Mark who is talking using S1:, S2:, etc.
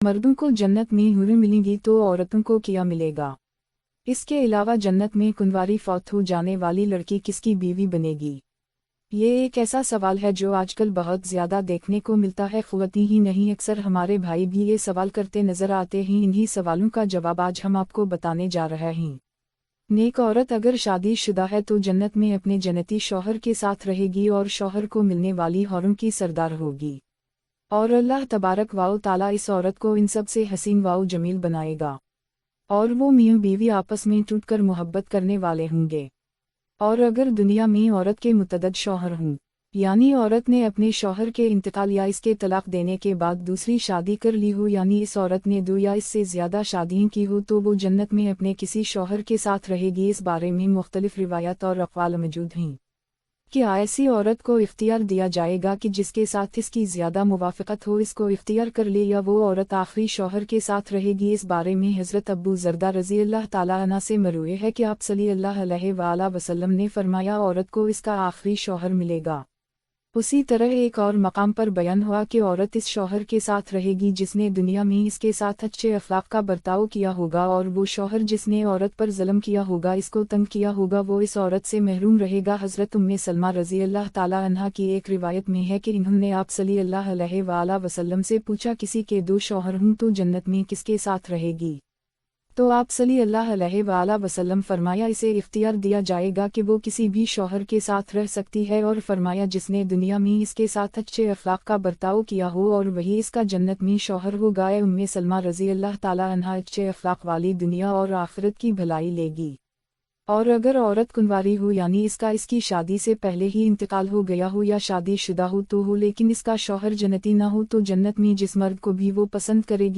S1: मर्दों को जन्नत में हूरें मिलेंगी तो औरतों को क्या मिलेगा? इसके अलावा जन्नत में कुंवारी फौत हो जाने वाली लड़की किसकी बीवी बनेगी? ये एक ऐसा सवाल है जो आजकल बहुत ज़्यादा देखने को मिलता है। ख़ुवातीन ही नहीं, अक्सर हमारे भाई भी ये सवाल करते नज़र आते हैं। इन्हीं सवालों का जवाब आज हम आपको बताने जा रहे हैं। नेक औरत अगर शादीशुदा है तो जन्नत में अपने जन्नती शौहर के साथ रहेगी और शौहर को मिलने वाली हौरों की सरदार होगी। और अल्लाह तबारक व तआला इस औरत को इन सब से हसीन व जमील बनाएगा और वो मियाँ बीवी आपस में टूटकर मोहब्बत करने वाले होंगे। और अगर दुनिया में औरत के मुतअद्दिद शौहर हों, यानी औरत ने अपने शौहर के इंतकाल या इसके तलाक देने के बाद दूसरी शादी कर ली हो, यानी इस औरत ने 2 या इससे ज़्यादा शादियाँ की हो, तो वो जन्नत में अपने किसी शौहर के साथ रहेगी। इस बारे में मुख्तलिफ रिवायात और अक़वाल मौजूद हैं। क्या ऐसी औरत को इख्तियार दिया जाएगा कि जिसके साथ इसकी ज़्यादा मुवाफ़क़त हो इसको इख्तियार कर ले, या वो औरत आखिरी शौहर के साथ रहेगी? इस बारे में हज़रत अबू ज़रदा रज़ी अल्लाह ताला अन्हु से मरवी है कि आप सल्लल्लाहु अलैहि वसल्लम ने फरमाया, औरत को इसका आखिरी शौहर मिलेगा। उसी तरह एक और मकाम पर बयान हुआ कि औरत इस शौहर के साथ रहेगी जिसने दुनिया में इसके साथ अच्छे अखलाक का बर्ताव किया होगा, और वो शौहर जिसने औरत पर ज़ुल्म किया होगा, इसको तंग किया होगा, वो इस औरत से महरूम रहेगा। हज़रत उम्मे सलमा रज़ी अल्लाह ताला अन्हा की एक रिवायत में है कि इन्होंने आप सल्लल्लाहु अलैहि वसल्लम से पूछा, किसी के 2 शौहर हों तो जन्नत में किसके साथ रहेगी? तो आप सल्लल्लाहु अलैहि वसल्लम फरमाया, इसे इख्तियार दिया जाएगा कि वो किसी भी शौहर के साथ रह सकती है, और फरमाया जिसने दुनिया में इसके साथ अच्छे अखलाक का बर्ताव किया हो और वही इसका जन्नत में शौहर होगा। उम्मे सलमा रज़ी अल्लाह ताला अन्हा अच्छे अखलाक वाली दुनिया और आखिरत की भलाई लेगी। और अगर औरत कुंवारी हो, यानी इसकी शादी से पहले ही इंतकाल हो गया हो या शादी शुदा हो तो हो, लेकिन इसका शौहर जन्नती ना हो, तो जन्नत में जिस मर्द को भी वो पसंद करेगी